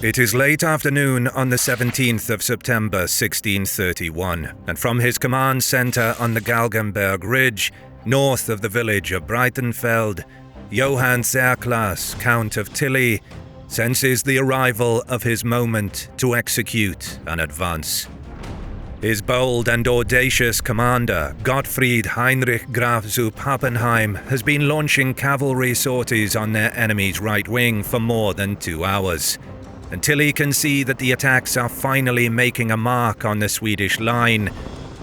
It is late afternoon on the 17th of September 1631, and from his command centre on the Galgenberg Ridge, north of the village of Breitenfeld, Johann Zerklas, Count of Tilly, senses the arrival of his moment to execute an advance. His bold and audacious commander, Gottfried Heinrich Graf zu Pappenheim, has been launching cavalry sorties on their enemy's right wing for more than 2 hours, until he can see that the attacks are finally making a mark on the Swedish line,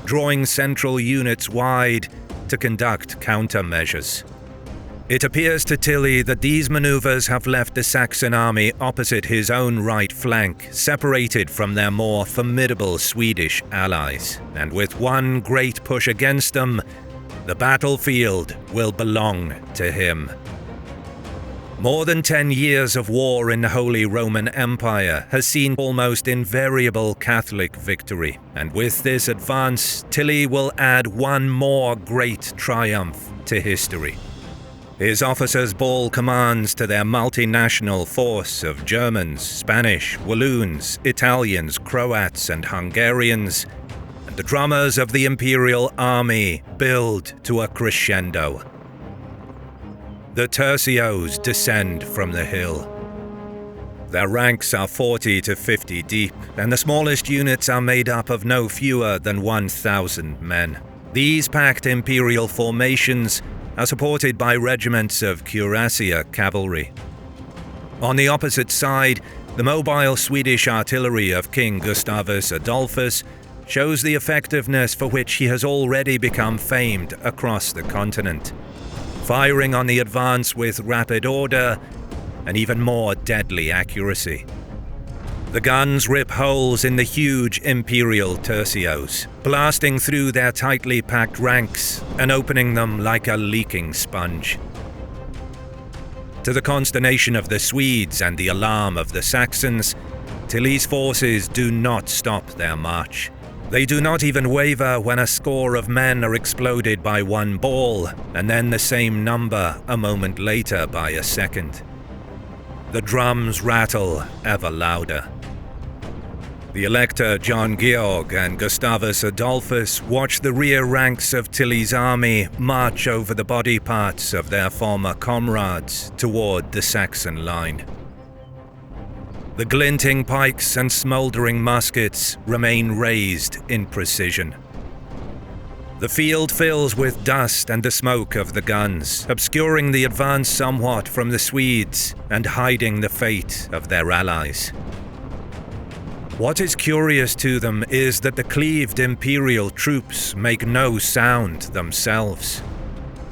drawing central units wide to conduct countermeasures. It appears to Tilly that these maneuvers have left the Saxon army opposite his own right flank, separated from their more formidable Swedish allies, and with one great push against them, the battlefield will belong to him. More than 10 years of war in the Holy Roman Empire has seen almost invariable Catholic victory, and with this advance, Tilly will add one more great triumph to history. His officers bawl commands to their multinational force of Germans, Spanish, Walloons, Italians, Croats and Hungarians, and the drummers of the Imperial Army build to a crescendo. The tercios descend from the hill. Their ranks are 40 to 50 deep, and the smallest units are made up of no fewer than 1,000 men. These packed imperial formations are supported by regiments of cuirassier cavalry. On the opposite side, the mobile Swedish artillery of King Gustavus Adolphus shows the effectiveness for which he has already become famed across the continent, firing on the advance with rapid order and even more deadly accuracy. The guns rip holes in the huge imperial tercios, blasting through their tightly packed ranks and opening them like a leaking sponge. To the consternation of the Swedes and the alarm of the Saxons, Tilly's forces do not stop their march. They do not even waver when a score of men are exploded by one ball, and then the same number a moment later by a second. The drums rattle ever louder. The Elector John Georg and Gustavus Adolphus watch the rear ranks of Tilly's army march over the body parts of their former comrades toward the Saxon line. The glinting pikes and smouldering muskets remain raised in precision. The field fills with dust and the smoke of the guns, obscuring the advance somewhat from the Swedes and hiding the fate of their allies. What is curious to them is that the cleaved imperial troops make no sound themselves.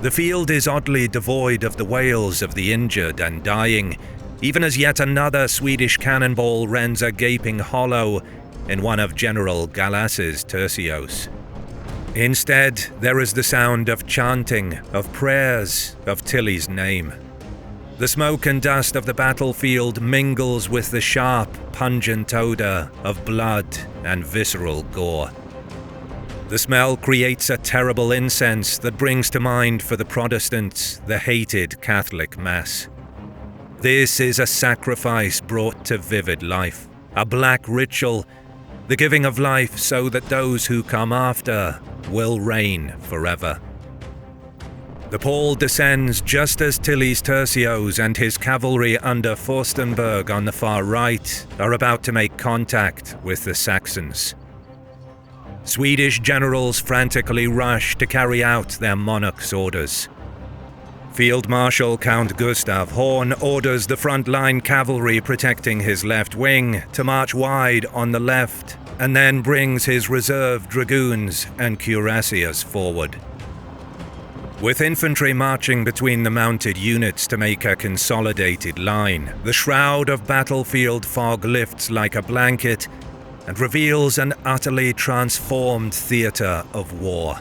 The field is oddly devoid of the wails of the injured and dying, even as yet another Swedish cannonball rends a gaping hollow in one of General Gallas's tercios. Instead, there is the sound of chanting, of prayers, of Tilly's name. The smoke and dust of the battlefield mingles with the sharp, pungent odor of blood and visceral gore. The smell creates a terrible incense that brings to mind for the Protestants the hated Catholic Mass. This is a sacrifice brought to vivid life, a black ritual, the giving of life so that those who come after will reign forever. The pall descends just as Tilly's tercios and his cavalry under Fürstenberg on the far right are about to make contact with the Saxons. Swedish generals frantically rush to carry out their monarch's orders. Field Marshal Count Gustav Horn orders the front-line cavalry protecting his left wing to march wide on the left, and then brings his reserve dragoons and cuirassiers forward. With infantry marching between the mounted units to make a consolidated line, the shroud of battlefield fog lifts like a blanket and reveals an utterly transformed theatre of war.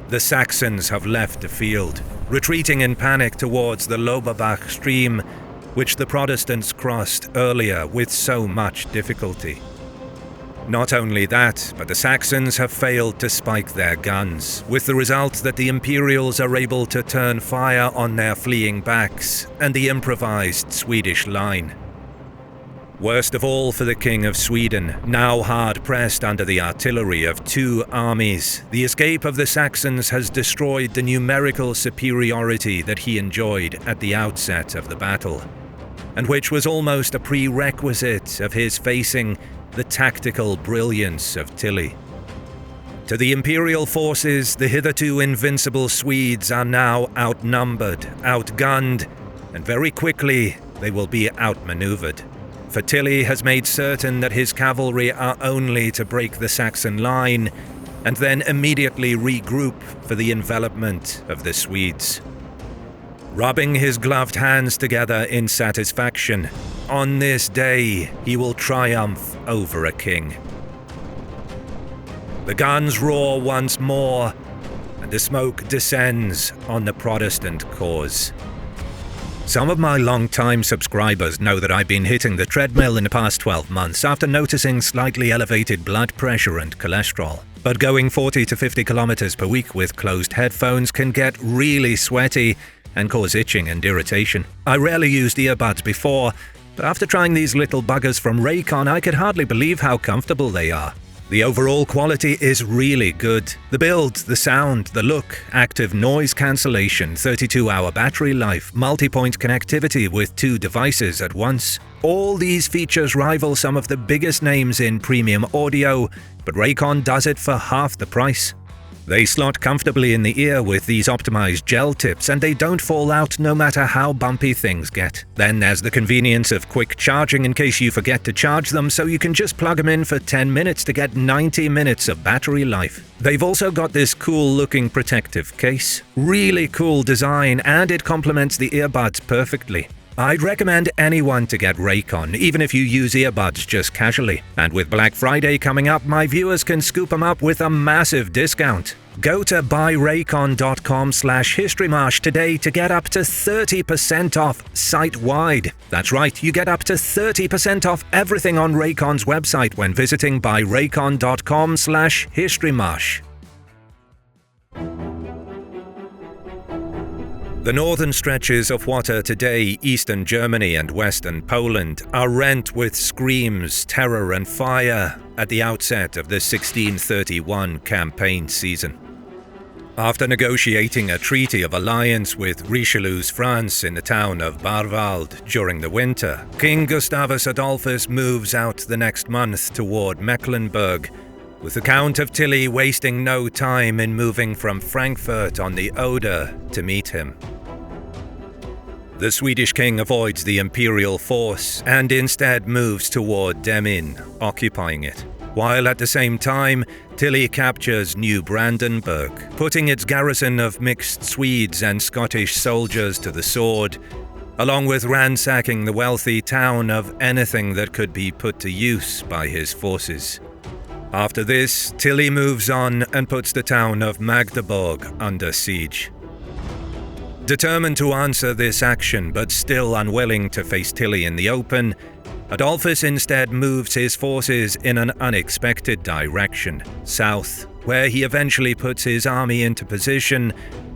The Saxons have left the field, retreating in panic towards the Loberbach stream, which the Protestants crossed earlier with so much difficulty. Not only that, but the Saxons have failed to spike their guns, with the result that the Imperials are able to turn fire on their fleeing backs and the improvised Swedish line. Worst of all for the King of Sweden, now hard-pressed under the artillery of 2 armies, the escape of the Saxons has destroyed the numerical superiority that he enjoyed at the outset of the battle, and which was almost a prerequisite of his facing the tactical brilliance of Tilly. To the imperial forces, the hitherto invincible Swedes are now outnumbered, outgunned, and very quickly they will be outmaneuvered. For Tilly has made certain that his cavalry are only to break the Saxon line and then immediately regroup for the envelopment of the Swedes. Rubbing his gloved hands together in satisfaction, on this day he will triumph over a king. The guns roar once more, and the smoke descends on the Protestant cause. Some of my long-time subscribers know that I've been hitting the treadmill in the past 12 months after noticing slightly elevated blood pressure and cholesterol. But going 40 to 50 kilometers per week with closed headphones can get really sweaty and cause itching and irritation. I rarely used earbuds before, but after trying these little buggers from Raycon, I could hardly believe how comfortable they are. The overall quality is really good. The build, the sound, the look, active noise cancellation, 32-hour battery life, multi-point connectivity with 2 devices at once. All these features rival some of the biggest names in premium audio, but Raycon does it for half the price. They slot comfortably in the ear with these optimized gel tips, and they don't fall out no matter how bumpy things get. Then there's the convenience of quick charging in case you forget to charge them, so you can just plug them in for 10 minutes to get 90 minutes of battery life. They've also got this cool looking protective case. Really cool design, and it complements the earbuds perfectly. I'd recommend anyone to get Raycon, even if you use earbuds just casually. And with Black Friday coming up, my viewers can scoop them up with a massive discount. Go to buyraycon.com/HistoryMarche today to get up to 30% off site-wide. That's right, you get up to 30% off everything on Raycon's website when visiting buyraycon.com/HistoryMarche. The northern stretches of what are today eastern Germany and western Poland are rent with screams, terror and fire at the outset of the 1631 campaign season. After negotiating a treaty of alliance with Richelieu's France in the town of Bärwald during the winter, King Gustavus Adolphus moves out the next month toward Mecklenburg, with the Count of Tilly wasting no time in moving from Frankfurt on the Oder to meet him. The Swedish king avoids the imperial force and instead moves toward Demmin, occupying it, while at the same time Tilly captures New Brandenburg, putting its garrison of mixed Swedes and Scottish soldiers to the sword, along with ransacking the wealthy town of anything that could be put to use by his forces. After this, Tilly moves on and puts the town of Magdeburg under siege. Determined to answer this action, but still unwilling to face Tilly in the open, Adolphus instead moves his forces in an unexpected direction, south, where he eventually puts his army into position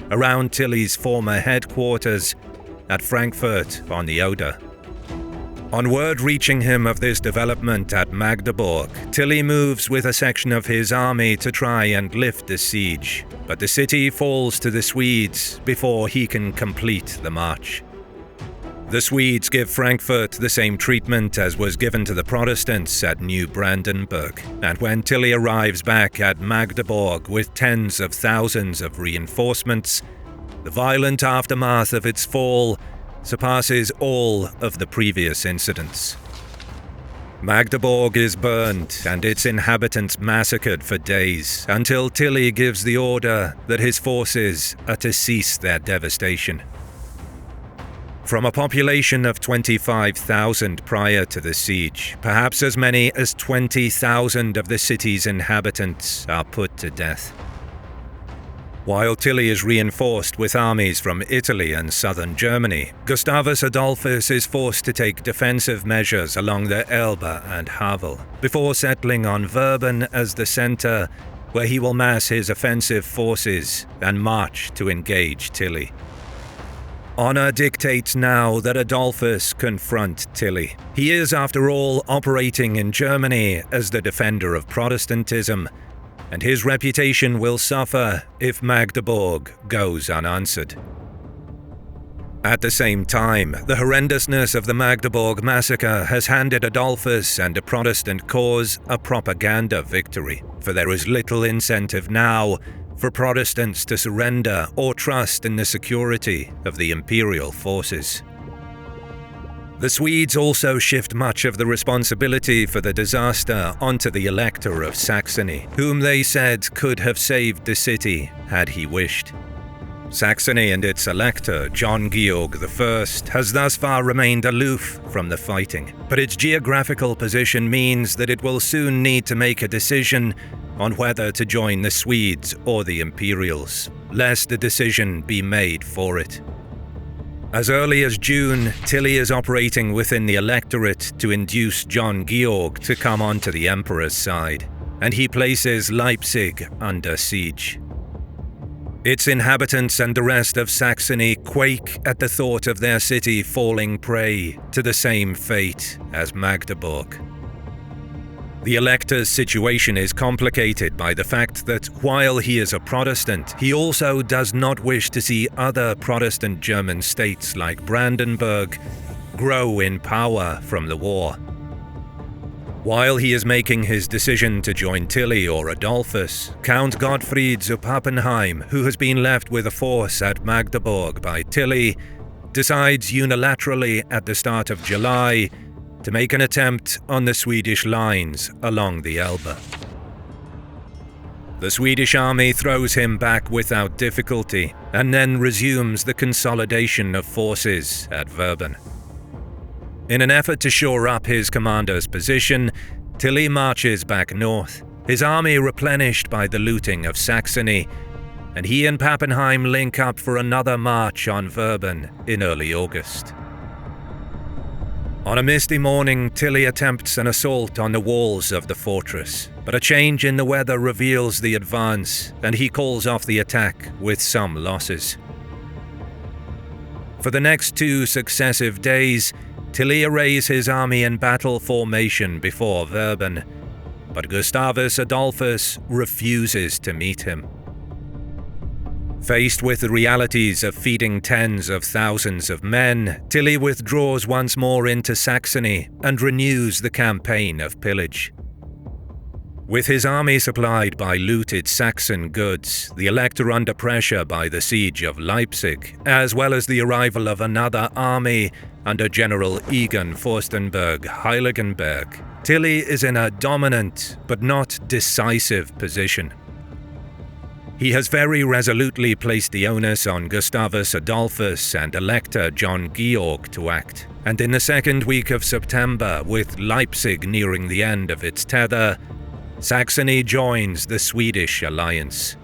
around Tilly's former headquarters at Frankfurt on the Oder. On word reaching him of this development at Magdeburg, Tilly moves with a section of his army to try and lift the siege, but the city falls to the Swedes before he can complete the march. The Swedes give Frankfurt the same treatment as was given to the Protestants at New Brandenburg, and when Tilly arrives back at Magdeburg with tens of thousands of reinforcements, the violent aftermath of its fall surpasses all of the previous incidents. Magdeburg is burned and its inhabitants massacred for days until Tilly gives the order that his forces are to cease their devastation. From a population of 25,000 prior to the siege, perhaps as many as 20,000 of the city's inhabitants are put to death. While Tilly is reinforced with armies from Italy and southern Germany, Gustavus Adolphus is forced to take defensive measures along the Elbe and Havel, before settling on Verben as the center, where he will mass his offensive forces and march to engage Tilly. Honor dictates now that Adolphus confront Tilly. He is, after all, operating in Germany as the defender of Protestantism, and his reputation will suffer if Magdeburg goes unanswered. At the same time, the horrendousness of the Magdeburg massacre has handed Adolphus and the Protestant cause a propaganda victory, for there is little incentive now for Protestants to surrender or trust in the security of the imperial forces. The Swedes also shift much of the responsibility for the disaster onto the Elector of Saxony, whom they said could have saved the city had he wished. Saxony and its elector, John Georg I, has thus far remained aloof from the fighting, but its geographical position means that it will soon need to make a decision on whether to join the Swedes or the Imperials, lest the decision be made for it. As early as June, Tilly is operating within the electorate to induce John Georg to come onto the Emperor's side, and he places Leipzig under siege. Its inhabitants and the rest of Saxony quake at the thought of their city falling prey to the same fate as Magdeburg. The Elector's situation is complicated by the fact that while he is a Protestant, he also does not wish to see other Protestant German states like Brandenburg grow in power from the war. While he is making his decision to join Tilly or Adolphus, Count Gottfried zu Pappenheim, who has been left with a force at Magdeburg by Tilly, decides unilaterally at the start of July to make an attempt on the Swedish lines along the Elbe. The Swedish army throws him back without difficulty and then resumes the consolidation of forces at Verben. In an effort to shore up his commander's position, Tilly marches back north, his army replenished by the looting of Saxony, and he and Pappenheim link up for another march on Verben in early August. On a misty morning, Tilly attempts an assault on the walls of the fortress, but a change in the weather reveals the advance, and he calls off the attack with some losses. For the next 2 successive days, Tilly arrays his army in battle formation before Verben, but Gustavus Adolphus refuses to meet him. Faced with the realities of feeding tens of thousands of men, Tilly withdraws once more into Saxony and renews the campaign of pillage. With his army supplied by looted Saxon goods, the Elector under pressure by the siege of Leipzig, as well as the arrival of another army under General Egon Furstenberg Heiligenberg, Tilly is in a dominant but not decisive position. He has very resolutely placed the onus on Gustavus Adolphus and Elector John Georg to act, and in the second week of September, with Leipzig nearing the end of its tether, Saxony joins the Swedish alliance.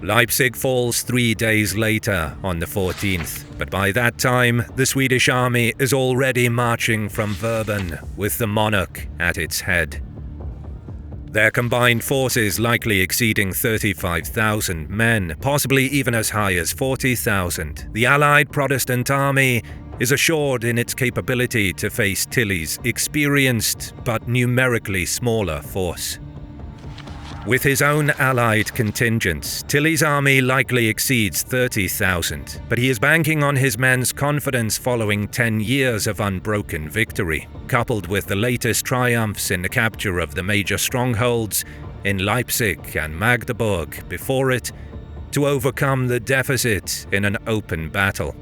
Leipzig falls 3 days later on the 14th, but by that time the Swedish army is already marching from Verben with the monarch at its head. Their combined forces likely exceeding 35,000 men, possibly even as high as 40,000, the Allied Protestant army is assured in its capability to face Tilly's experienced but numerically smaller force. With his own allied contingents, Tilly's army likely exceeds 30,000, but he is banking on his men's confidence following 10 years of unbroken victory, coupled with the latest triumphs in the capture of the major strongholds in Leipzig and Magdeburg before it, to overcome the deficit in an open battle.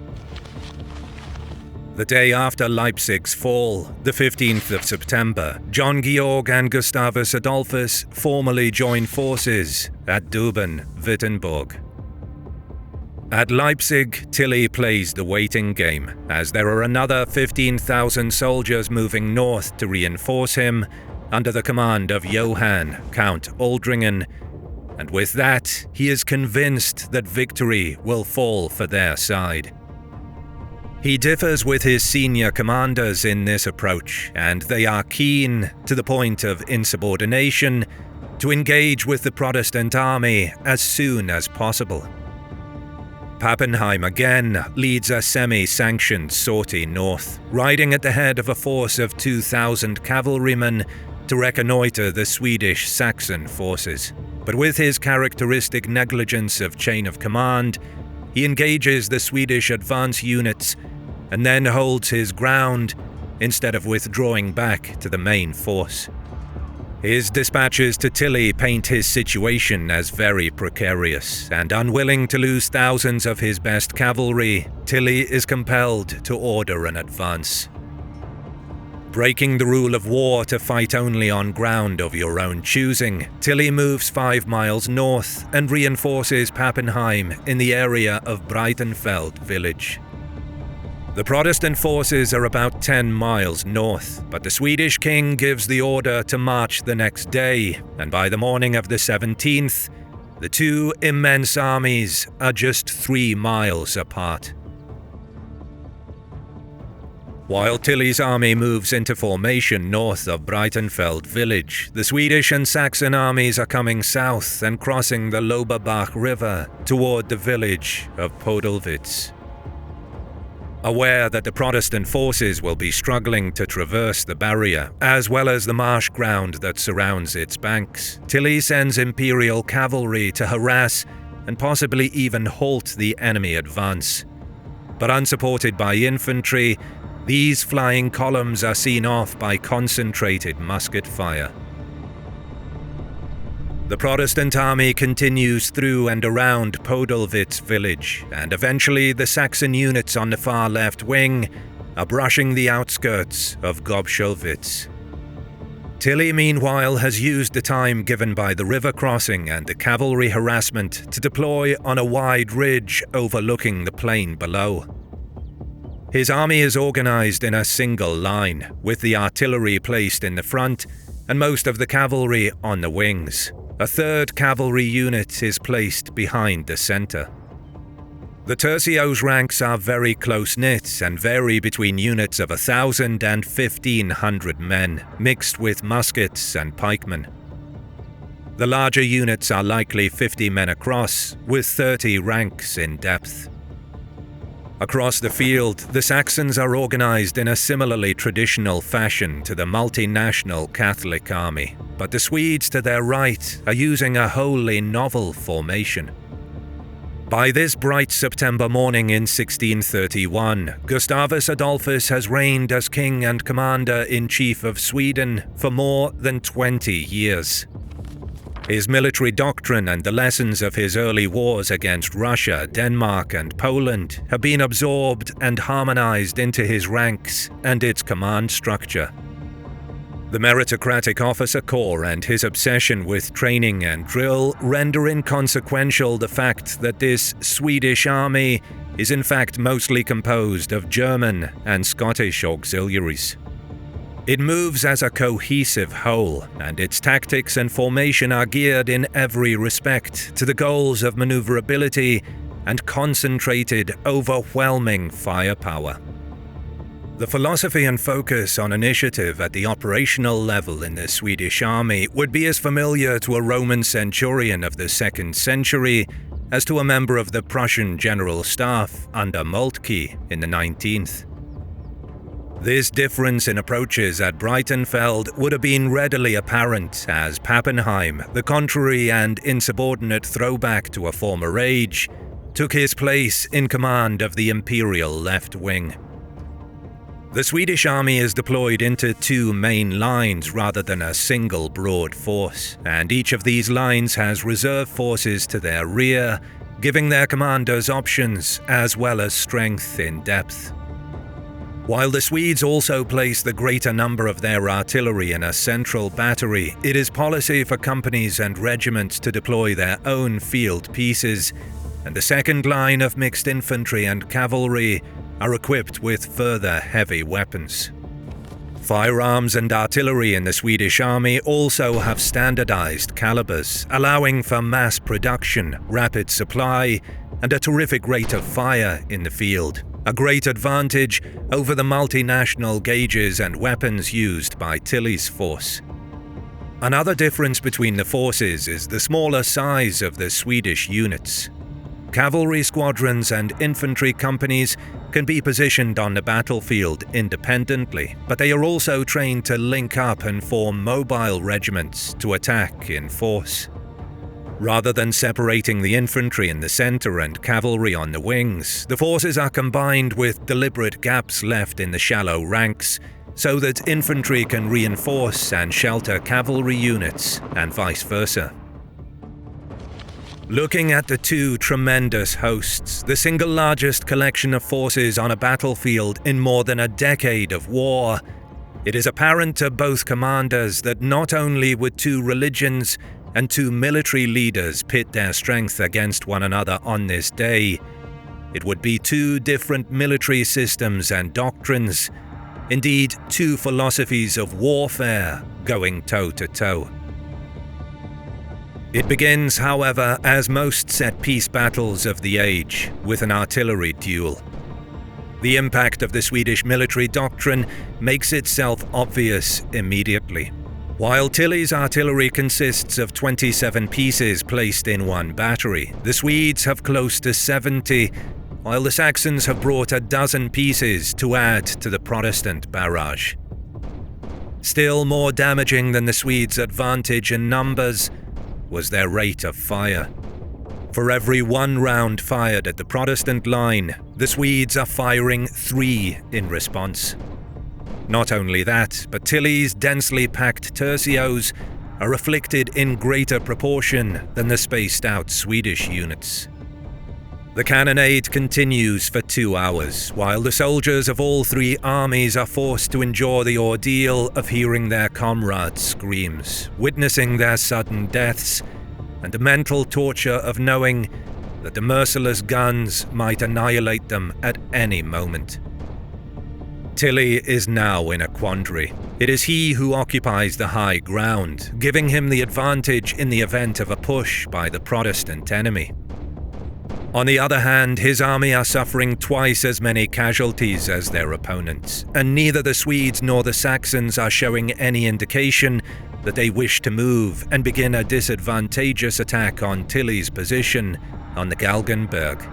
The day after Leipzig's fall, the 15th of September, John Georg and Gustavus Adolphus formally join forces at Döben-Wittenberg. At Leipzig, Tilly plays the waiting game, as there are another 15,000 soldiers moving north to reinforce him under the command of Johann, Count Oldringen, and with that, he is convinced that victory will fall for their side. He differs with his senior commanders in this approach, and they are keen, to the point of insubordination, to engage with the Protestant army as soon as possible. Pappenheim again leads a semi-sanctioned sortie north, riding at the head of a force of 2,000 cavalrymen to reconnoitre the Swedish Saxon forces. But with his characteristic negligence of chain of command, he engages the Swedish advance units and then holds his ground instead of withdrawing back to the main force. His dispatches to Tilly paint his situation as very precarious, and unwilling to lose thousands of his best cavalry, Tilly is compelled to order an advance. Breaking the rule of war to fight only on ground of your own choosing, Tilly moves 5 miles north and reinforces Pappenheim in the area of Breitenfeld village. The Protestant forces are about 10 miles north, but the Swedish king gives the order to march the next day, and by the morning of the 17th, the two immense armies are just 3 miles apart. While Tilly's army moves into formation north of Breitenfeld village, the Swedish and Saxon armies are coming south and crossing the Loberbach River toward the village of Podelwitz. Aware that the Protestant forces will be struggling to traverse the barrier, as well as the marsh ground that surrounds its banks, Tilly sends imperial cavalry to harass and possibly even halt the enemy advance. But unsupported by infantry, these flying columns are seen off by concentrated musket fire. The Protestant army continues through and around Podelwitz village, and eventually the Saxon units on the far left wing are brushing the outskirts of Gobschowitz. Tilly, meanwhile, has used the time given by the river crossing and the cavalry harassment to deploy on a wide ridge overlooking the plain below. His army is organized in a single line, with the artillery placed in the front and most of the cavalry on the wings. A third cavalry unit is placed behind the center. The tercios ranks are very close-knit and vary between units of 1,000 and 1,500 men, mixed with muskets and pikemen. The larger units are likely 50 men across, with 30 ranks in depth. Across the field, the Saxons are organized in a similarly traditional fashion to the multinational Catholic army, but the Swedes to their right are using a wholly novel formation. By this bright September morning in 1631, Gustavus Adolphus has reigned as king and commander-in-chief of Sweden for more than 20 years. His military doctrine and the lessons of his early wars against Russia, Denmark, and Poland have been absorbed and harmonized into his ranks and its command structure. The meritocratic officer corps and his obsession with training and drill render inconsequential the fact that this Swedish army is in fact mostly composed of German and Scottish auxiliaries. It moves as a cohesive whole, and its tactics and formation are geared in every respect to the goals of maneuverability and concentrated, overwhelming firepower. The philosophy and focus on initiative at the operational level in the Swedish army would be as familiar to a Roman centurion of the 2nd century as to a member of the Prussian General Staff under Moltke in the 19th. This difference in approaches at Breitenfeld would have been readily apparent as Pappenheim, the contrary and insubordinate throwback to a former age, took his place in command of the imperial left wing. The Swedish army is deployed into 2 main lines rather than a single broad force, and each of these lines has reserve forces to their rear, giving their commanders options as well as strength in depth. While the Swedes also place the greater number of their artillery in a central battery, it is policy for companies and regiments to deploy their own field pieces, and the second line of mixed infantry and cavalry are equipped with further heavy weapons. Firearms and artillery in the Swedish army also have standardized calibers, allowing for mass production, rapid supply, and a terrific rate of fire in the field. A great advantage over the multinational gauges and weapons used by Tilly's force. Another difference between the forces is the smaller size of the Swedish units. cavalry squadrons and infantry companies can be positioned on the battlefield independently, but they are also trained to link up and form mobile regiments to attack in force. Rather than separating the infantry in the center and cavalry on the wings, the forces are combined with deliberate gaps left in the shallow ranks so that infantry can reinforce and shelter cavalry units, and vice versa. Looking at the two tremendous hosts, the single largest collection of forces on a battlefield in more than a decade of war, it is apparent to both commanders that not only would two religions and two military leaders pit their strength against one another on this day, it would be two different military systems and doctrines, indeed two philosophies of warfare going toe-to-toe. It begins, however, as most set-piece battles of the age, with an artillery duel. The impact of the Swedish military doctrine makes itself obvious immediately. While Tilly's artillery consists of 27 pieces placed in one battery, the Swedes have close to 70, while the Saxons have brought a dozen pieces to add to the Protestant barrage. Still more damaging than the Swedes' advantage in numbers was their rate of fire. For every one round fired at the Protestant line, the Swedes are firing 3 in response. Not only that, but Tilly's densely packed tercios are afflicted in greater proportion than the spaced-out Swedish units. The cannonade continues for 2 hours, while the soldiers of all 3 armies are forced to endure the ordeal of hearing their comrades' screams, witnessing their sudden deaths, and the mental torture of knowing that the merciless guns might annihilate them at any moment. Tilly is now in a quandary. It is he who occupies the high ground, giving him the advantage in the event of a push by the Protestant enemy. On the other hand, his army are suffering twice as many casualties as their opponents, and neither the Swedes nor the Saxons are showing any indication that they wish to move and begin a disadvantageous attack on Tilly's position on the Galgenberg.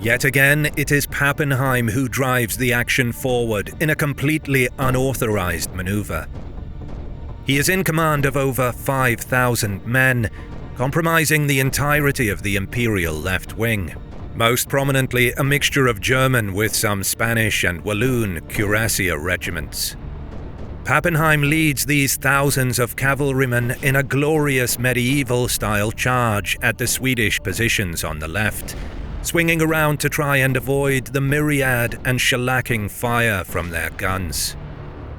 Yet again, it is Pappenheim who drives the action forward in a completely unauthorized maneuver. He is in command of over 5,000 men, comprising the entirety of the imperial left wing, most prominently a mixture of German with some Spanish and Walloon cuirassier regiments. Pappenheim leads these thousands of cavalrymen in a glorious medieval-style charge at the Swedish positions on the left, swinging around to try and avoid the myriad and shellacking fire from their guns.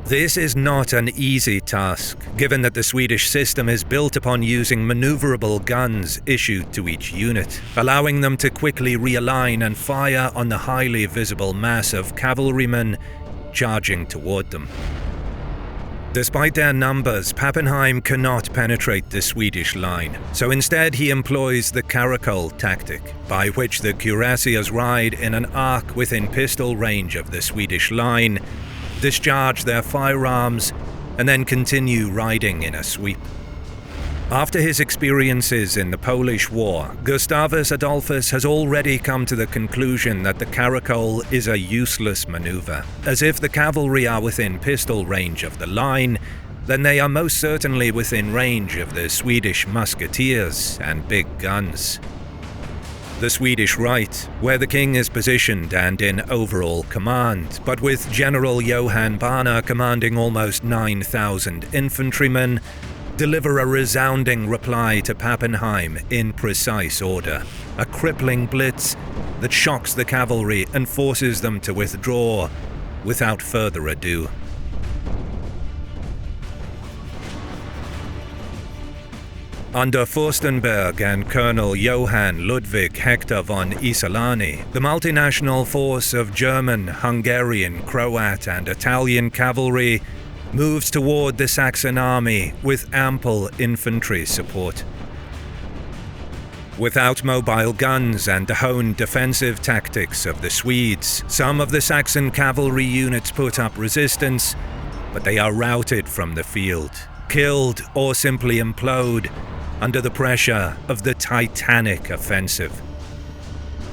This is not an easy task, given that the Swedish system is built upon using maneuverable guns issued to each unit, allowing them to quickly realign and fire on the highly visible mass of cavalrymen charging toward them. Despite their numbers, Pappenheim cannot penetrate the Swedish line, so instead he employs the caracole tactic, by which the cuirassiers ride in an arc within pistol range of the Swedish line, discharge their firearms, and then continue riding in a sweep. After his experiences in the Polish War, Gustavus Adolphus has already come to the conclusion that the caracole is a useless maneuver, as if the cavalry are within pistol range of the line, then they are most certainly within range of the Swedish musketeers and big guns. The Swedish right, where the king is positioned and in overall command, but with General Johan Barner commanding almost 9,000 infantrymen, deliver a resounding reply to Pappenheim in precise order, a crippling blitz that shocks the cavalry and forces them to withdraw without further ado. Under Furstenberg and Colonel Johann Ludwig Hector von Isolani, the multinational force of German, Hungarian, Croat and Italian cavalry moves toward the Saxon army with ample infantry support. Without mobile guns and the honed defensive tactics of the Swedes, some of the Saxon cavalry units put up resistance, but they are routed from the field, killed or simply implode, under the pressure of the Titanic offensive.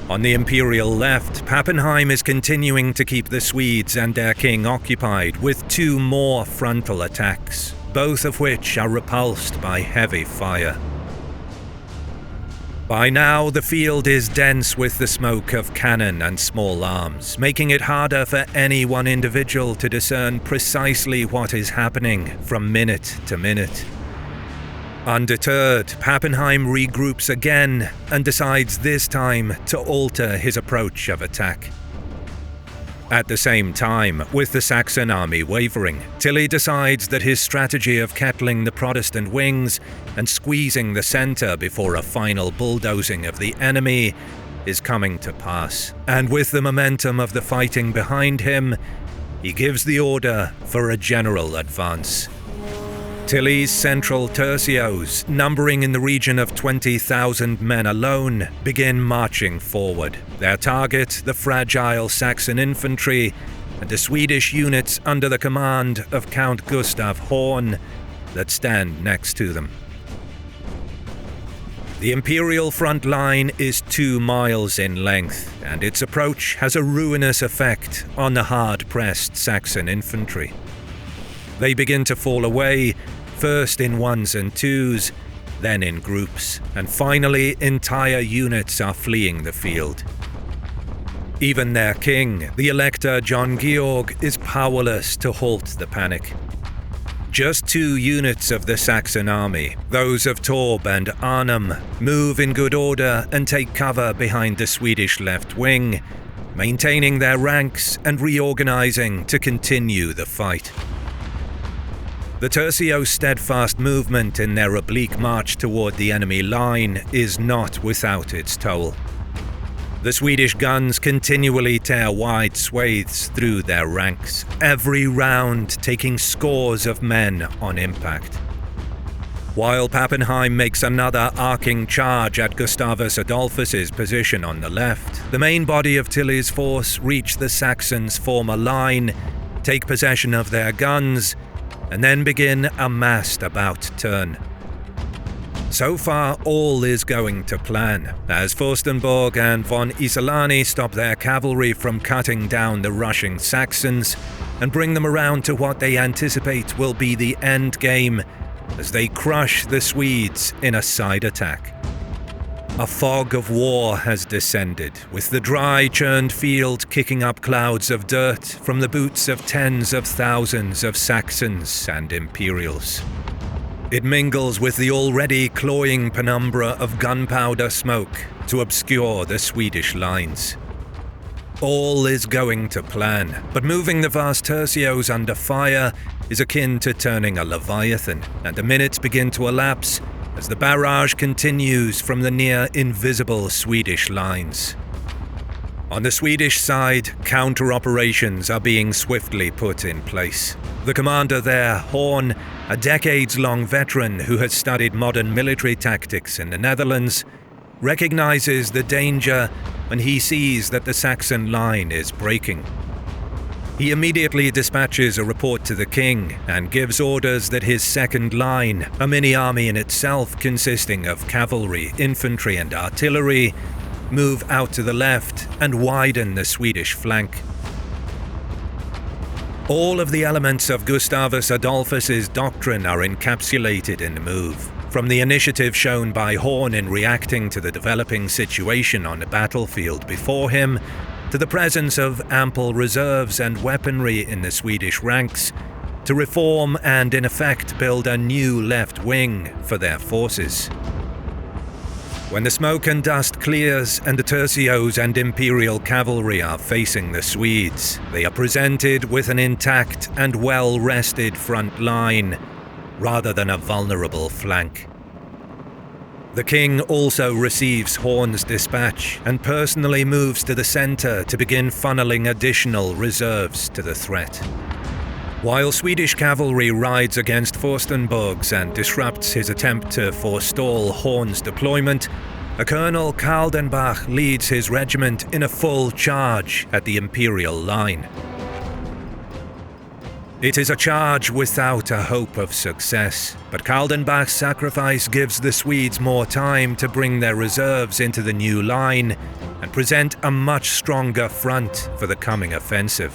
On the Imperial left, Pappenheim is continuing to keep the Swedes and their king occupied with 2 more frontal attacks, both of which are repulsed by heavy fire. By now, the field is dense with the smoke of cannon and small arms, making it harder for any one individual to discern precisely what is happening from minute to minute. Undeterred, Pappenheim regroups again and decides this time to alter his approach of attack. At the same time, with the Saxon army wavering, Tilly decides that his strategy of kettling the Protestant wings and squeezing the centre before a final bulldozing of the enemy is coming to pass. And with the momentum of the fighting behind him, he gives the order for a general advance. Tilly's central tercios, numbering in the region of 20,000 men alone, begin marching forward. Their target, the fragile Saxon infantry, and the Swedish units under the command of Count Gustav Horn that stand next to them. The Imperial front line is 2 miles in length, and its approach has a ruinous effect on the hard-pressed Saxon infantry. They begin to fall away, first in 1s and 2s, then in groups, and finally entire units are fleeing the field. Even their king, the Elector John Georg, is powerless to halt the panic. Just 2 units of the Saxon army, those of Torb and Arnhem, move in good order and take cover behind the Swedish left wing, maintaining their ranks and reorganizing to continue the fight. The tercio's steadfast movement in their oblique march toward the enemy line is not without its toll. The Swedish guns continually tear wide swathes through their ranks, every round taking scores of men on impact. While Pappenheim makes another arcing charge at Gustavus Adolphus's position on the left, the main body of Tilly's force reach the Saxons' former line, take possession of their guns, and then begin a massed about turn. So far, all is going to plan, as Furstenberg and von Isolani stop their cavalry from cutting down the rushing Saxons and bring them around to what they anticipate will be the end game as they crush the Swedes in a side attack. A fog of war has descended, with the dry, churned field kicking up clouds of dirt from the boots of tens of thousands of Saxons and Imperials. It mingles with the already cloying penumbra of gunpowder smoke to obscure the Swedish lines. All is going to plan, but moving the vast tercios under fire is akin to turning a leviathan, and the minutes begin to elapse as the barrage continues from the near-invisible Swedish lines. On the Swedish side, counter-operations are being swiftly put in place. The commander there, Horn, a decades-long veteran who has studied modern military tactics in the Netherlands, recognizes the danger when he sees that the Saxon line is breaking. He immediately dispatches a report to the king and gives orders that his second line, a mini-army in itself consisting of cavalry, infantry and artillery, move out to the left and widen the Swedish flank. All of the elements of Gustavus Adolphus's doctrine are encapsulated in the move, from the initiative shown by Horn in reacting to the developing situation on the battlefield before him, to the presence of ample reserves and weaponry in the Swedish ranks, to reform and in effect build a new left wing for their forces. When the smoke and dust clears and the tercios and Imperial cavalry are facing the Swedes, they are presented with an intact and well-rested front line, rather than a vulnerable flank. The king also receives Horn's dispatch and personally moves to the centre to begin funneling additional reserves to the threat. While Swedish cavalry rides against Furstenberg's and disrupts his attempt to forestall Horn's deployment, a Colonel Kaldenbach leads his regiment in a full charge at the Imperial line. It is a charge without a hope of success, but Kaldenbach's sacrifice gives the Swedes more time to bring their reserves into the new line and present a much stronger front for the coming offensive.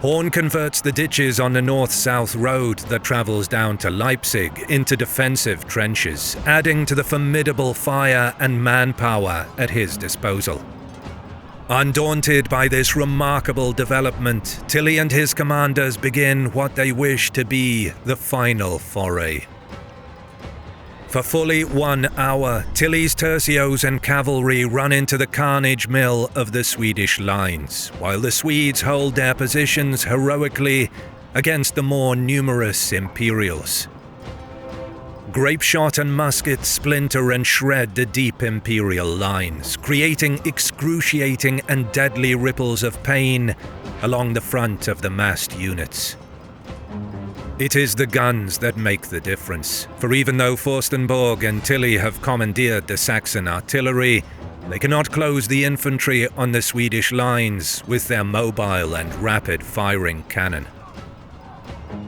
Horn converts the ditches on the north-south road that travels down to Leipzig into defensive trenches, adding to the formidable fire and manpower at his disposal. Undaunted by this remarkable development, Tilly and his commanders begin what they wish to be the final foray. For fully 1 hour, Tilly's tercios and cavalry run into the carnage mill of the Swedish lines, while the Swedes hold their positions heroically against the more numerous Imperials. Grape shot and muskets splinter and shred the deep Imperial lines, creating excruciating and deadly ripples of pain along the front of the massed units. It is the guns that make the difference, for even though Furstenberg and Tilly have commandeered the Saxon artillery, they cannot close the infantry on the Swedish lines with their mobile and rapid-firing cannon.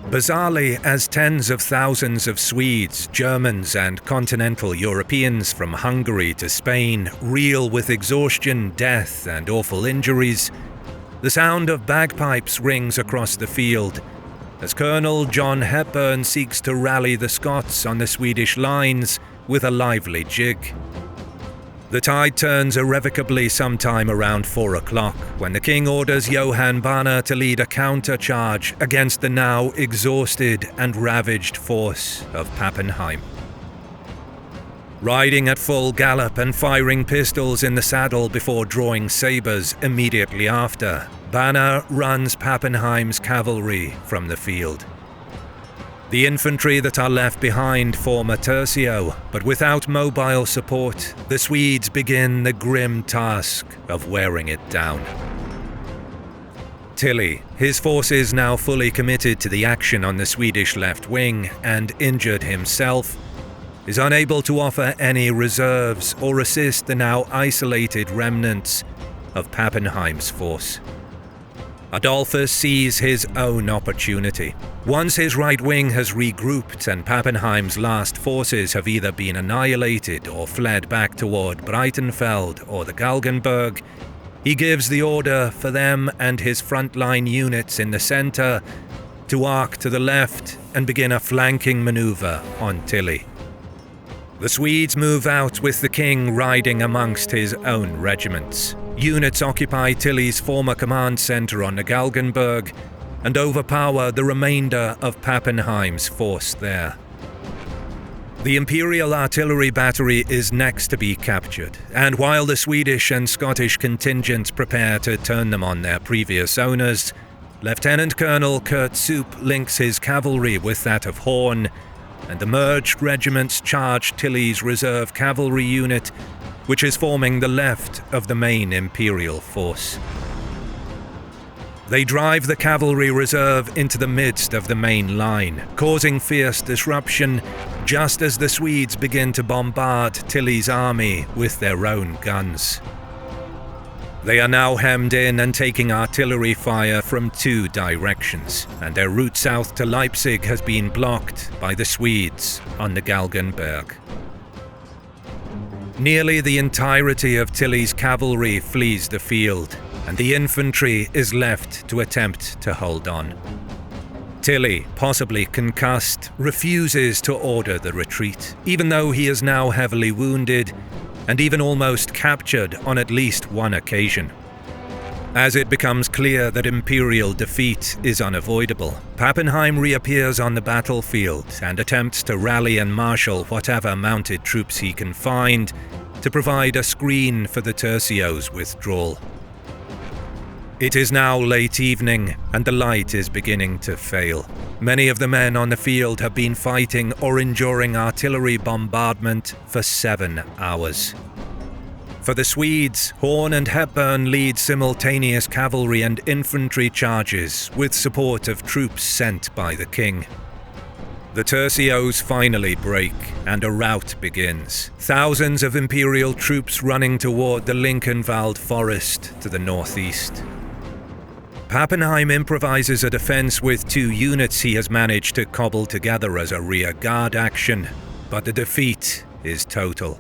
Bizarrely, as tens of thousands of Swedes, Germans and continental Europeans from Hungary to Spain reel with exhaustion, death and awful injuries, the sound of bagpipes rings across the field as Colonel John Hepburn seeks to rally the Scots on the Swedish lines with a lively jig. The tide turns irrevocably sometime around 4 o'clock, when the king orders Johan Banner to lead a counter-charge against the now exhausted and ravaged force of Pappenheim. Riding at full gallop and firing pistols in the saddle before drawing sabres immediately after, Banner runs Pappenheim's cavalry from the field. The infantry that are left behind form a tercio, but without mobile support, the Swedes begin the grim task of wearing it down. Tilly, his forces now fully committed to the action on the Swedish left wing and injured himself, is unable to offer any reserves or assist the now isolated remnants of Pappenheim's force. Adolphus sees his own opportunity. Once his right wing has regrouped and Pappenheim's last forces have either been annihilated or fled back toward Breitenfeld or the Galgenberg, he gives the order for them and his frontline units in the center to arc to the left and begin a flanking maneuver on Tilly. The Swedes move out with the king riding amongst his own regiments. Units occupy Tilly's former command center on the Galgenberg and overpower the remainder of Pappenheim's force there. The Imperial artillery battery is next to be captured, and while the Swedish and Scottish contingents prepare to turn them on their previous owners, Lieutenant Colonel Kurt Soup links his cavalry with that of Horn, and the merged regiments charge Tilly's reserve cavalry unit, which is forming the left of the main Imperial force. They drive the cavalry reserve into the midst of the main line, causing fierce disruption just as the Swedes begin to bombard Tilly's army with their own guns. They are now hemmed in and taking artillery fire from 2 directions, and their route south to Leipzig has been blocked by the Swedes on the Galgenberg. Nearly the entirety of Tilly's cavalry flees the field, and the infantry is left to attempt to hold on. Tilly, possibly concussed, refuses to order the retreat, even though he is now heavily wounded and even almost captured on at least one occasion. As it becomes clear that Imperial defeat is unavoidable, Pappenheim reappears on the battlefield and attempts to rally and marshal whatever mounted troops he can find to provide a screen for the tercio's withdrawal. It is now late evening, and the light is beginning to fail. Many of the men on the field have been fighting or enduring artillery bombardment for 7 hours. For the Swedes, Horn and Hepburn lead simultaneous cavalry and infantry charges with support of troops sent by the king. The tercios finally break, and a rout begins. Thousands of Imperial troops running toward the Linkenwald forest to the northeast. Pappenheim improvises a defense with 2 units he has managed to cobble together as a rearguard action, but the defeat is total.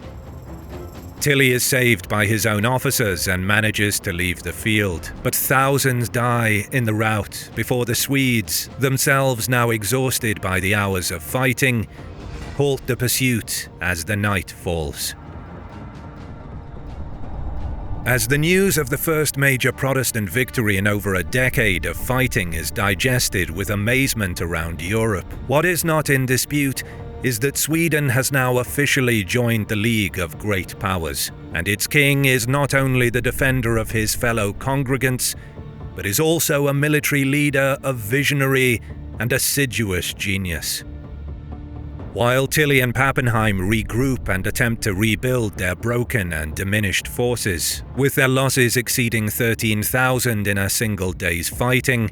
Tilly is saved by his own officers and manages to leave the field, but thousands die in the rout before the Swedes, themselves now exhausted by the hours of fighting, halt the pursuit as the night falls. As the news of the first major Protestant victory in over a decade of fighting is digested with amazement around Europe, what is not in dispute is that Sweden has now officially joined the League of Great Powers, and its king is not only the defender of his fellow congregants, but is also a military leader of visionary and assiduous genius. While Tilly and Pappenheim regroup and attempt to rebuild their broken and diminished forces, with their losses exceeding 13,000 in a single day's fighting,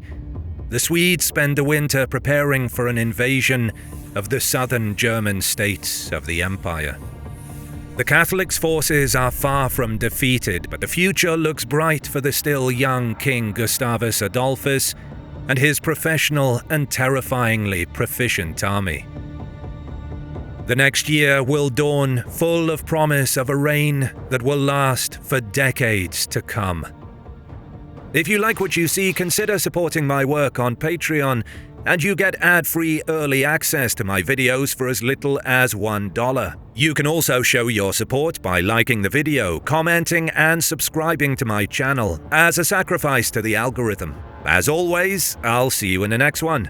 the Swedes spend the winter preparing for an invasion of the southern German states of the Empire. The Catholics' forces are far from defeated, but the future looks bright for the still young King Gustavus Adolphus and his professional and terrifyingly proficient army. The next year will dawn full of promise of a reign that will last for decades to come. If you like what you see, consider supporting my work on Patreon, and you get ad-free early access to my videos for as little as $1. You can also show your support by liking the video, commenting, and subscribing to my channel as a sacrifice to the algorithm. As always, I'll see you in the next one.